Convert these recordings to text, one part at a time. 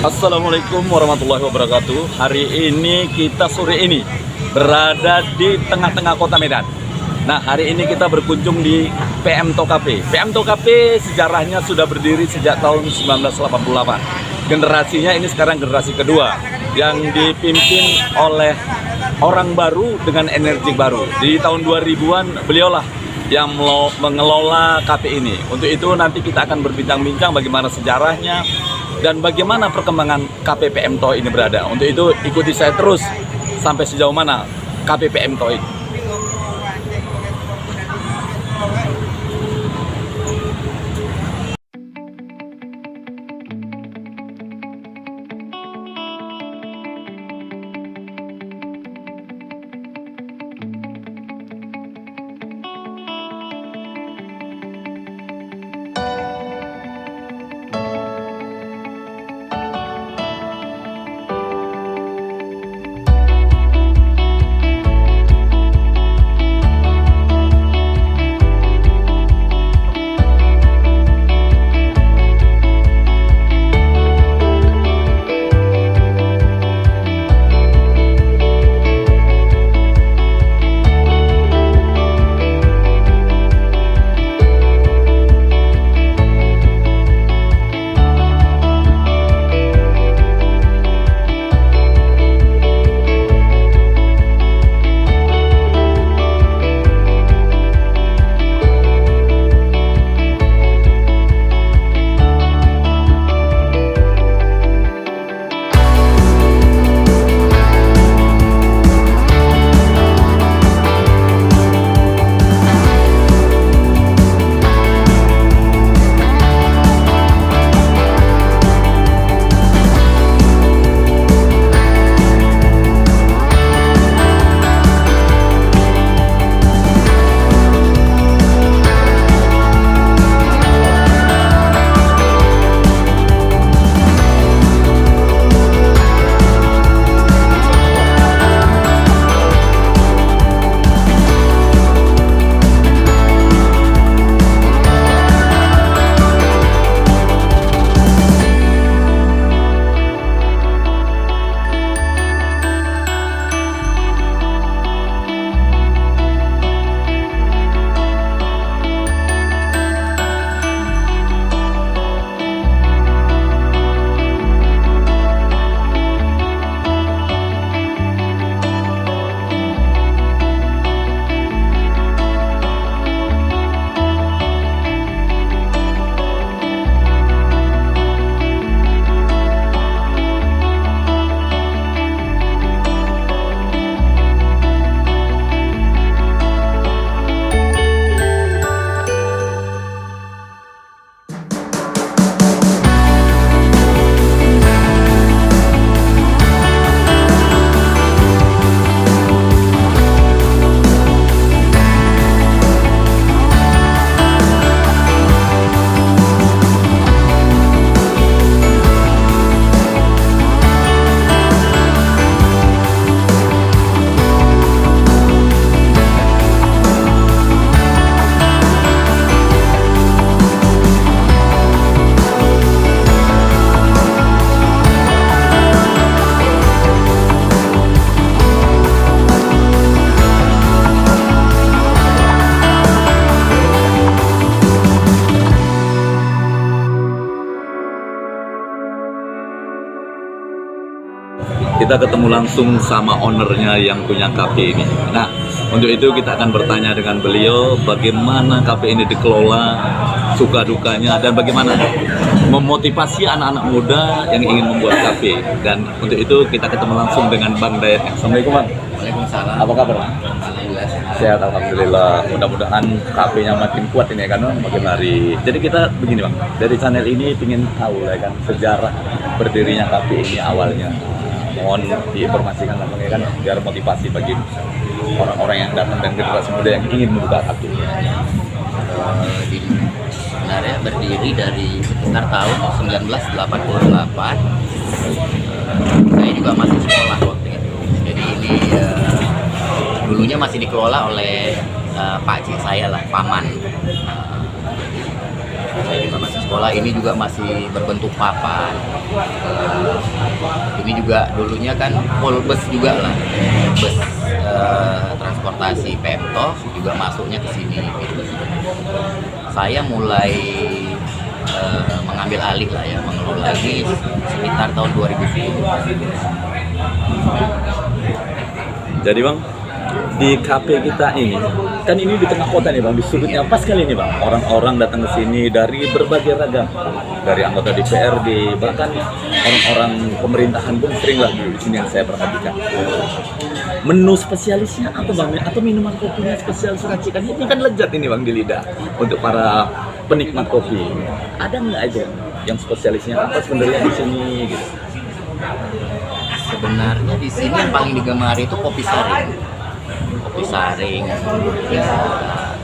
Assalamualaikum warahmatullahi wabarakatuh. Hari ini kita sore ini berada di tengah-tengah kota Medan. Nah, hari ini kita berkunjung di PMTO Cafe. PMTO Cafe sejarahnya sudah berdiri sejak tahun 1988. Generasinya ini sekarang generasi kedua yang dipimpin oleh orang baru dengan energi baru. Di tahun 2000-an beliaulah yang mengelola cafe ini. Untuk itu nanti kita akan berbincang-bincang bagaimana sejarahnya dan bagaimana perkembangan cafe PMTO ini berada. Untuk itu ikuti saya terus sampai sejauh mana cafe PMTO ini. Kita ketemu langsung sama ownernya yang punya cafe ini. Nah, untuk itu kita akan bertanya dengan beliau bagaimana cafe ini dikelola, suka dukanya, dan bagaimana memotivasi anak-anak muda yang ingin membuat cafe. Dan untuk itu kita ketemu langsung dengan Bang Dayat. Assalamualaikum Bang. Waalaikumsalam. Apa kabar? Alhamdulillah. Sehat, alhamdulillah. Mudah-mudahan kafenya makin kuat ini kan makin hari. Jadi kita begini Bang, dari channel ini ingin tahu ya kan sejarah berdirinya kafe ini awalnya. Mohon diinformasikan kan biar motivasi bagi orang-orang yang datang dan generasi muda yang ingin membuka kafe. Sebenarnya berdiri dari sekitar tahun 1988. Saya juga masih sekolah waktu itu. Jadi ini dulunya masih dikelola oleh Pak Cik saya lah, paman. Saya juga masih sekolah sekolah. Ini juga masih berbentuk papan. Ini juga dulunya kan full bus juga lah, bus transportasi Pemtok juga masuknya ke sini gitu. Saya mulai mengambil alih lah ya, mengelola ini sekitar tahun 2010. Jadi Bang, di kafe kita ini, kan ini di tengah kota nih Bang, di sudutnya pas kali ini Bang. Orang-orang datang ke sini dari berbagai ragam, dari anggota DPRD, bahkan orang-orang pemerintahan pun sering lah di sini yang saya perhatikan. Menu spesialisnya apa Bang? Atau minuman kopinya spesial racikan? Ini kan lezat ini Bang di lidah untuk para penikmat kopi. Ada nggak itu yang spesialisnya apa sebenarnya di sini gitu? Sebenarnya di sini yang paling digemari itu kopi saring. Kopi saring, ya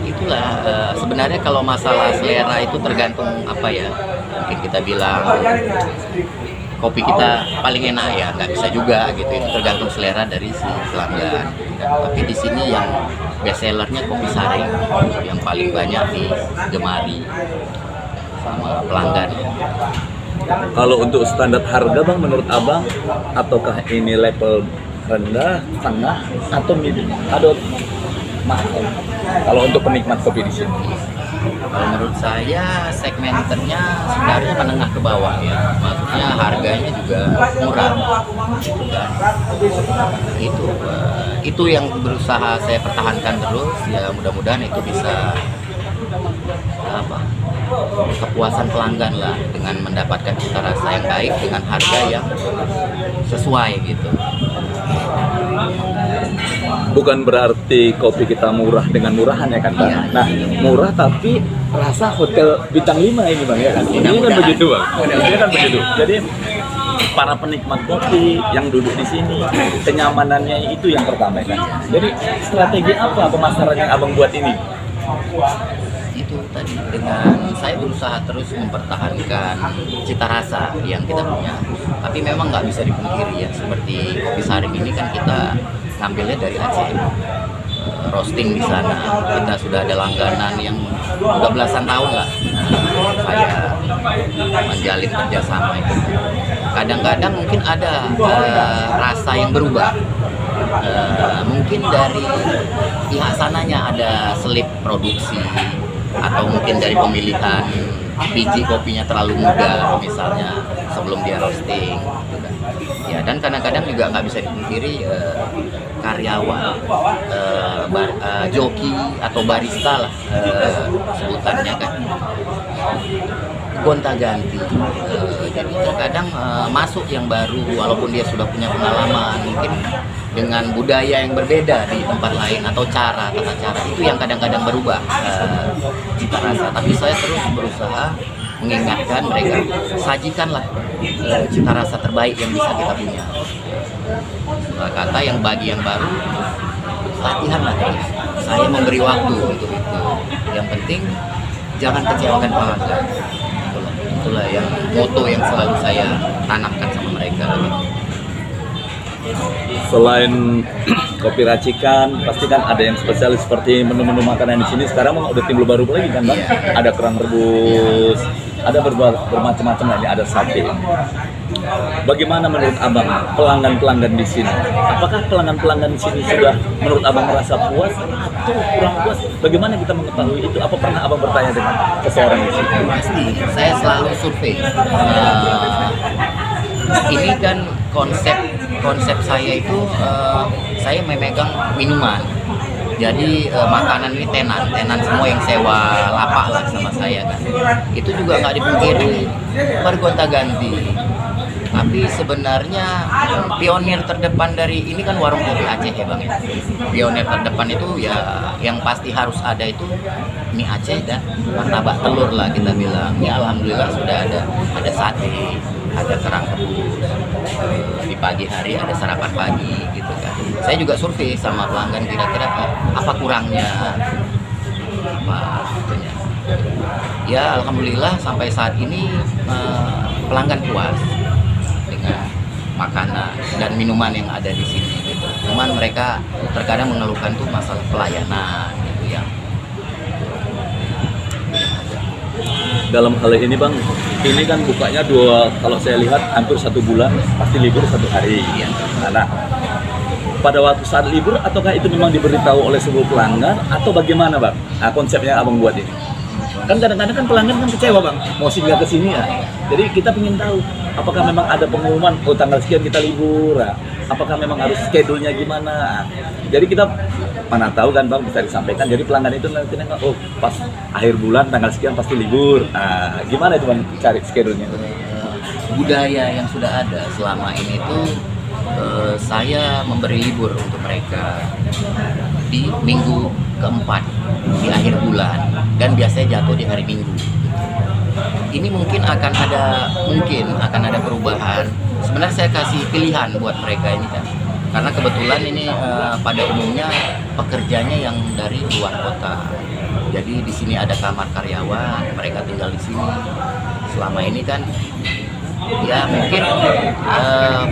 itulah sebenarnya kalau masalah selera itu tergantung apa ya. Mungkin kita bilang kopi kita paling enak ya, nggak bisa juga gitu. Itu tergantung selera dari si pelanggan. Tapi di sini yang best sellernya kopi saring, yang paling banyak digemari sama pelanggan. Kalau untuk standar harga Bang, menurut Abang, ataukah ini level rendah, tengah, atau medium, atau mahal? Kalau untuk penikmat kopi di sini, Kalau menurut saya segmenternya sebenarnya menengah ke bawah ya, maksudnya harganya juga murah. Gitu kan. Itu yang berusaha saya pertahankan terus ya, mudah-mudahan itu bisa kepuasan pelanggan lah dengan mendapatkan cita rasa yang baik dengan harga yang sesuai gitu. bukan berarti kopi kita murah dengan murahan ya kan Bang? Iya. Nah, murah tapi rasa hotel bintang 5 ini Bang ya kan? Ini kan Mudah-mudahan. begitu Bang, ini kan begitu. Jadi para penikmat kopi yang duduk di sini, kenyamanannya itu yang pertama kan. Jadi strategi apa pemasaran yang Abang buat ini? Itu tadi dengan saya berusaha terus mempertahankan cita rasa yang kita punya, tapi memang nggak bisa dipungkiri ya, seperti kopi saring ini kan kita ngambilnya dari Aceh. Roasting di sana kita sudah ada langganan yang udah belasan tahun lah. Saya menjalin kerjasama itu. Kadang-kadang mungkin ada rasa yang berubah. Mungkin dari pihak sananya ada selip produksi, atau mungkin dari pemilihan biji kopinya terlalu muda misalnya sebelum dia roasting gitu kan. Ya, dan kadang-kadang juga nggak bisa dipungkiri karyawan, joki atau barista lah sebutannya kan, gonta-ganti. Jadi terkadang masuk yang baru walaupun dia sudah punya pengalaman, mungkin dengan budaya yang berbeda di tempat lain atau tata cara itu yang kadang-kadang berubah cita rasa. Tapi saya terus berusaha mengingatkan mereka, sajikanlah cita rasa terbaik yang bisa kita punya. Kata yang bagi yang baru, latihanlah terus. Saya memberi waktu untuk itu. Yang penting jangan kecewakan pelanggan. Itulah yang moto yang selalu saya tanamkan sama mereka. Selain kopi racikan, pasti kan ada yang spesialis seperti menu-menu makanan di sini. Sekarang udah timbul baru lagi kan Bang? Iya. Ada kerang rebus, ada bermacam-macam lagi, ada sate. Bagaimana menurut Abang pelanggan-pelanggan di sini? Apakah pelanggan-pelanggan di sini sudah menurut Abang merasa puas atau kurang puas? Bagaimana kita mengetahui itu? Apa pernah Abang bertanya dengan seseorang di sini? Pasti, saya selalu survei. Ini kan konsep saya itu saya memegang minuman. Jadi makanan ini tenan semua yang sewa lapak lah sama saya kan. Itu juga nggak dipungkiri bergonta-ganti. Tapi sebenarnya pionir terdepan dari ini kan warung kopi Aceh ya Bang ya. Pionir terdepan itu ya yang pasti harus ada itu mie Aceh dan martabak telur lah kita bilang. Ya alhamdulillah sudah ada sate, ada kerang rebus. Di pagi hari ada sarapan pagi gitu kan. Saya juga survei sama pelanggan kira-kira apa kurangnya, apa itunya. Ya alhamdulillah sampai saat ini pelanggan puas dengan makanan dan minuman yang ada di sini gitu. Cuman mereka terkadang mengeluhkan tuh masalah pelayanan gitu yang dalam hal ini Bang, ini kan bukanya kalau saya lihat hampir 1 bulan, pasti libur 1 hari. Nah, pada waktu saat libur, ataukah itu memang diberitahu oleh seluruh pelanggan, atau bagaimana Bang? Nah, konsepnya Abang buat ini. Kan kadang-kadang kan pelanggan kan kecewa Bang, mau singgah ke sini ya. Jadi kita ingin tahu, apakah memang ada pengumuman, oh tanggal sekian kita libur, nah, apakah memang harus schedule-nya gimana. Jadi kita mana tahu kan Bang, bisa disampaikan, jadi pelanggan itu nanti oh pas akhir bulan tanggal sekian pasti libur. Nah, gimana itu Bang cari schedule-nya? Budaya yang sudah ada selama ini tuh saya memberi libur untuk mereka di minggu keempat di akhir bulan, dan biasanya jatuh di hari Minggu. Ini mungkin akan ada perubahan. Sebenarnya saya kasih pilihan buat mereka ini kan, karena kebetulan ini pada umumnya pekerjanya yang dari luar kota. Jadi di sini ada kamar karyawan, mereka tinggal di sini. Selama ini kan ya mungkin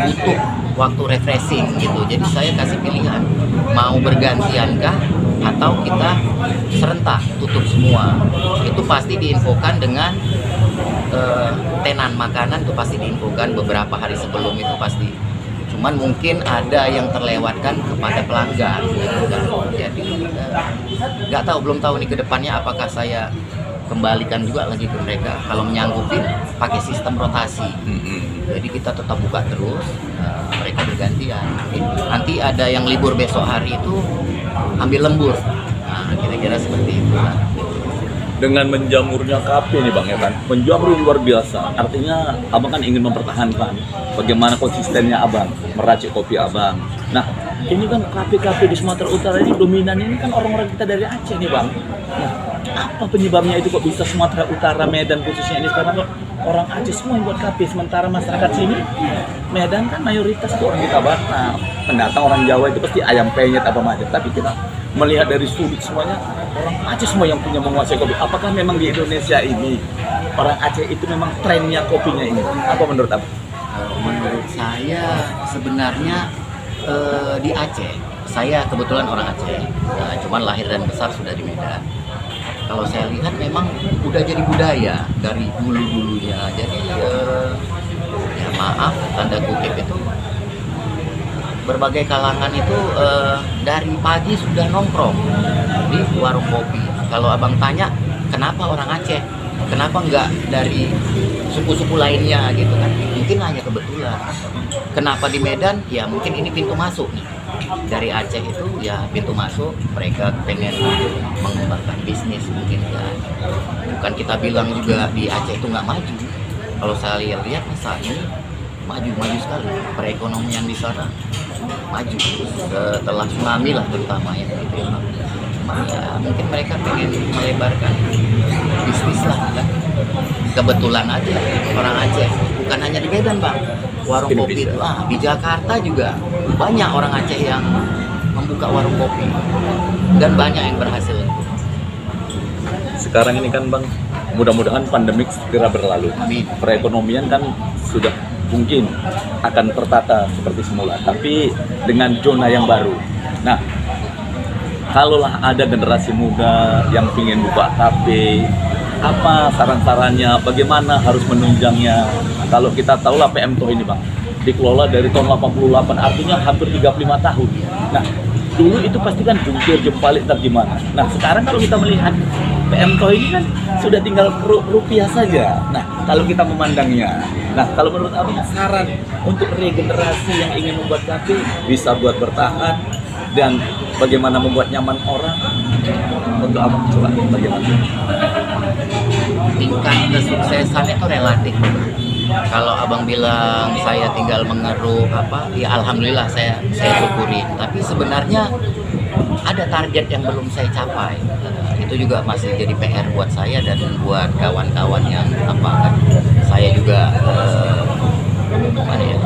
butuh waktu refreshing gitu. Jadi saya kasih pilihan, mau bergantiankah atau kita serentak tutup semua. Itu pasti diinfokan dengan tenan makanan, itu pasti diinfokan beberapa hari sebelum itu pasti. Cuman mungkin ada yang terlewatkan kepada pelanggan gitu kan. Jadi nggak tahu, belum tahu nih ke depannya apakah saya kembalikan juga lagi ke mereka. Kalau menyanggupin pakai sistem rotasi, jadi kita tetap buka terus, mereka bergantian. Nanti ada yang libur besok hari itu ambil lembur, nah kira-kira seperti itu. Dengan menjamurnya kafe nih Bang ya kan, menjamur luar biasa. Artinya Abang kan ingin mempertahankan bagaimana konsistennya Abang meracik kopi Abang. Nah, ini kan kafe-kafe di Sumatera Utara ini dominan ini kan orang-orang kita dari Aceh nih Bang. Nah, apa penyebabnya itu kok bisa Sumatera Utara, Medan khususnya ini sekarang kok orang Aceh semua yang buat kafe, sementara masyarakat sini Medan kan mayoritas itu orang kita Batak, pendatang orang Jawa itu pasti ayam penyet apa macam. Tapi kita melihat dari sudut semuanya orang Aceh semua yang punya menguasai kopi. Apakah memang di Indonesia ini orang Aceh itu memang trennya kopinya ini? Apa menurut Abang? Menurut saya sebenarnya di Aceh, saya kebetulan orang Aceh, cuman lahir dan besar sudah di Medan. Kalau saya lihat memang udah jadi budaya dari dulu-dulunya. Jadi ya maaf tanda kutip itu, berbagai kalangan itu dari pagi sudah nongkrong di warung kopi. Kalau Abang tanya kenapa orang Aceh, kenapa enggak dari suku-suku lainnya gitu kan, mungkin hanya kebetulan. Kenapa di Medan? Ya mungkin ini pintu masuk nih. Dari Aceh itu ya pintu masuk, mereka pengen mengembangkan bisnis mungkin ya. Bukan kita bilang juga di Aceh itu nggak maju. Kalau saya lihat saat ini maju sekali perekonomian di sana, maju setelah tsunami lah terutama ya gitu ya. Ya mungkin mereka pengen melebarkan bisnis lah kan. Kebetulan aja orang Aceh, bukan hanya di Medan Bang, warung kopi itu di Jakarta juga banyak orang Aceh yang membuka warung kopi dan banyak yang berhasil. Sekarang ini kan Bang, mudah-mudahan pandemik segera berlalu. Amin. Perekonomian kan sudah mungkin akan tertata seperti semula, tapi dengan zona yang baru. Nah, kalaulah ada generasi muda yang ingin buka kafe, apa saran-sarannya, bagaimana harus menunjangnya? Kalau kita tahulah PM Toh ini Bang, dikelola dari tahun 88, artinya hampir 35 tahun. Nah, dulu itu pasti kan jungkir jempalik tak gimana. Nah, sekarang kalau kita melihat PM Toh ini kan sudah tinggal rupiah saja. Nah, kalau kita memandangnya, nah kalau menurut Abang saran untuk regenerasi yang ingin membuat kafe bisa buat bertahan dan bagaimana membuat nyaman orang, untuk Abang coba bagaimana? Tingkat kesuksesan itu relatif. Kalau Abang bilang saya tinggal mengeruh apa, ya alhamdulillah saya syukuri. Tapi sebenarnya ada target yang belum saya capai. Itu juga masih jadi PR buat saya dan buat kawan-kawan yang apa kan. Saya juga gimana ya?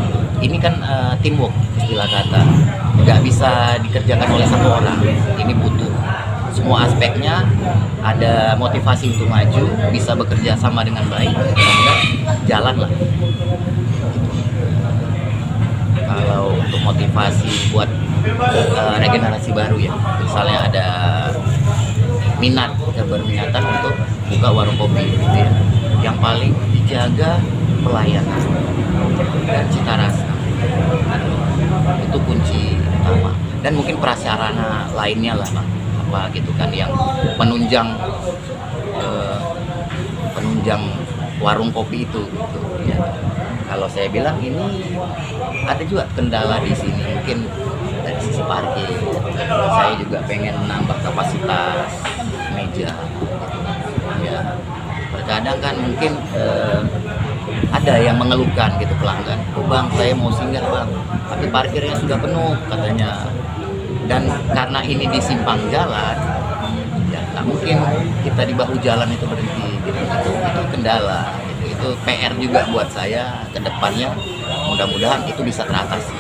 Ini kan teamwork istilah kata. Nggak bisa dikerjakan oleh satu orang. Ini butuh semua aspeknya, ada motivasi untuk maju, bisa bekerja sama dengan baik, mudah-mudahan jalan lah. Kalau untuk motivasi buat regenerasi baru ya, misalnya ada berminatan untuk buka warung kopi gitu ya. Yang paling dijaga pelayanan dan cita rasa. Itu kunci utama. Dan mungkin prasarana lainnya lah, Bang. Apa gitu kan yang penunjang penunjang warung kopi itu gitu ya. Kalau saya bilang ini ada juga kendala di sini, mungkin dari sisi parkir. Saya juga pengen menambah kapasitas meja ya. Terkadang kan mungkin ada yang mengeluhkan gitu pelanggan, oh bang saya mau singgah bang, tapi parkirnya sudah penuh katanya. Dan karena ini di simpang jalan, ya nggak mungkin kita di bahu jalan itu berhenti gitu. Itu kendala gitu. Itu PR juga buat saya ke depannya, mudah-mudahan itu bisa teratasi.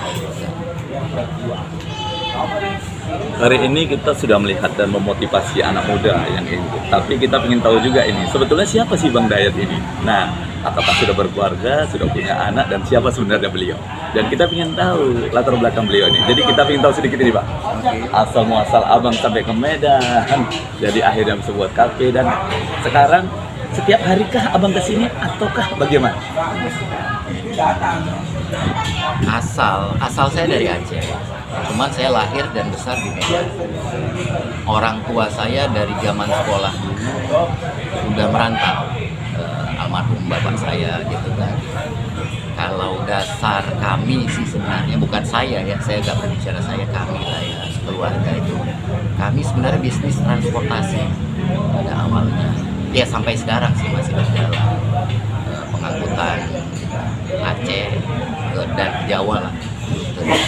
Hari ini kita sudah melihat dan memotivasi anak muda yang ini. Tapi kita ingin tahu juga ini, sebetulnya siapa sih Bang Dayat ini? Nah, apakah sudah berkeluarga, sudah punya anak, dan siapa sebenarnya beliau? Dan kita ingin tahu latar belakang beliau ini. Jadi kita ingin tahu sedikit ini Pak. Asal muasal Abang sampai ke Medan, jadi akhirnya bisa buat kafe, dan sekarang setiap harikah Abang kesini ataukah bagaimana? Asal saya dari Aceh, cuman saya lahir dan besar di Medan. Orang tua saya dari zaman sekolah dulu udah merantau, almarhum bapak saya gitu kan. Kalau dasar kami sih sebenarnya bukan saya ya, saya gak berbicara saya, kami lah ya, keluarga itu. Kami sebenarnya bisnis transportasi pada awalnya. Ya sampai sekarang sih masih berjalan, pengangkutan Aceh dan Jawa lah gitu kan.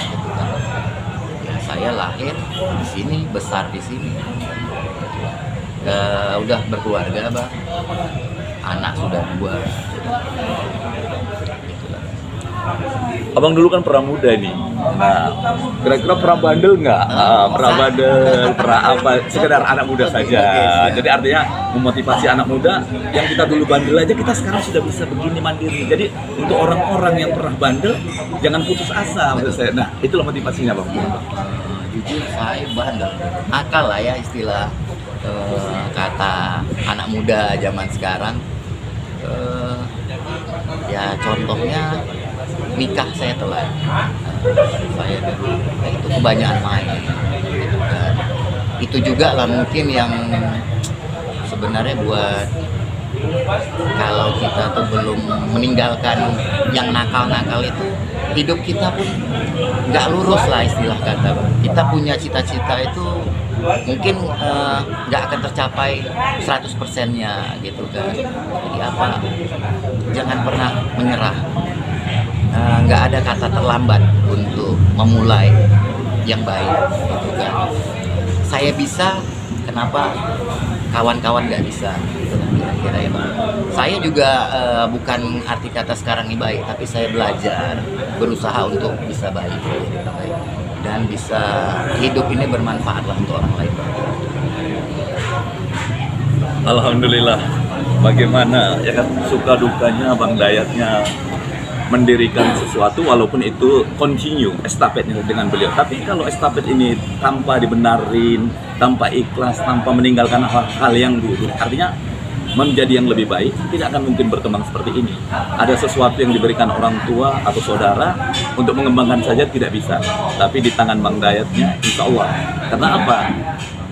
Ya, saya lahir di sini, besar di sini. Udah berkeluarga bang, anak sudah 2. Abang dulu kan pernah muda nih. Nah, kira-kira pernah bandel nggak? Pernah bandel, pernah apa? Sekedar anak muda saja. Jadi artinya memotivasi anak muda yang kita dulu bandel aja, kita sekarang sudah bisa begini mandiri. Jadi untuk orang-orang yang pernah bandel, jangan putus asa menurut saya. Nah, itulah motivasinya Bang. Jujur saya bandel, akal lah ya istilah kata anak muda zaman sekarang. Ya contohnya nikah saya telat, saya dulu itu kebanyakan main gitu kan. Itu juga lah mungkin yang sebenarnya buat kalau kita tuh belum meninggalkan yang nakal-nakal itu, hidup kita pun nggak lurus lah istilah kata. Kita punya cita-cita itu mungkin nggak akan tercapai 100%-nya gitu kan. Jadi apa? Jangan pernah menyerah. Nggak ada kata terlambat untuk memulai yang baik gitu kan. Saya bisa, kenapa kawan-kawan nggak bisa? Gitu kan kira-kira ya Bang. Saya juga bukan arti kata sekarang ini baik, tapi saya belajar, berusaha untuk bisa baik dan bisa hidup ini bermanfaat lah untuk orang lain. Alhamdulillah. Bagaimana ya kan suka dukanya Bang Dayatnya mendirikan sesuatu, walaupun itu continue estafetnya dengan beliau. Tapi kalau estafet ini tanpa dibenarin, tanpa ikhlas, tanpa meninggalkan hal-hal yang dulu, artinya menjadi yang lebih baik, tidak akan mungkin berkembang seperti ini. Ada sesuatu yang diberikan orang tua atau saudara untuk mengembangkan saja tidak bisa, tapi di tangan Bang Dayatnya insya Allah. Karena apa?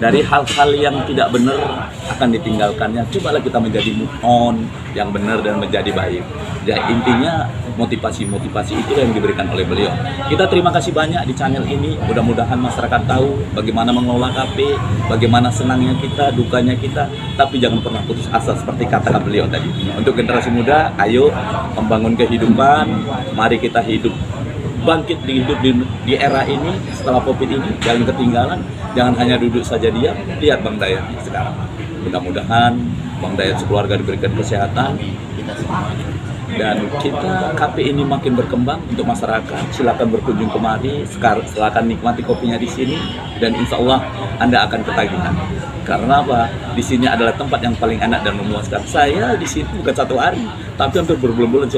Dari hal-hal yang tidak benar akan ditinggalkannya. Cobalah kita menjadi move on yang benar dan menjadi baik. Ya intinya motivasi-motivasi itu yang diberikan oleh beliau. Kita terima kasih banyak di channel ini. Mudah-mudahan masyarakat tahu bagaimana mengelola kafe, bagaimana senangnya kita, dukanya kita. Tapi jangan pernah putus asa seperti kata beliau tadi. Untuk generasi muda, ayo membangun kehidupan. Mari kita hidup, bangkit di era ini setelah COVID ini, jangan ketinggalan, jangan hanya duduk saja diam. Lihat Bang Dayat sekarang. Mudah-mudahan Bang Dayat sekeluarga diberikan kesehatan dan kita kafe ini makin berkembang untuk masyarakat. Silakan berkunjung kemari, silakan nikmati kopinya di sini dan insya Allah Anda akan ketagihan. Karena apa? Di sini adalah tempat yang paling enak dan memuaskan. Saya di sini bukan 1 hari, tapi hampir berbulan-bulan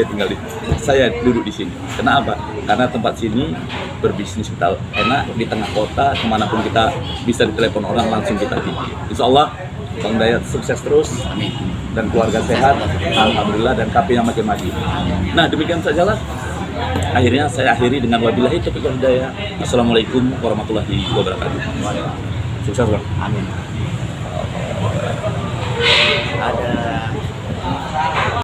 saya duduk di sini. Kenapa? Karena tempat sini berbisnis kita enak di tengah kota, kemanapun kita bisa ditelepon orang langsung kita pergi. Insya Allah Bang Dayat sukses terus Amin. dan keluarga sehat, alhamdulillah, dan KP yang makin maju. Nah, demikian sajalah. Akhirnya saya akhiri dengan wabillahi taufiq wal hidayah. Assalamualaikum warahmatullahi wabarakatuh. Sukses, Bang. Amin. Ada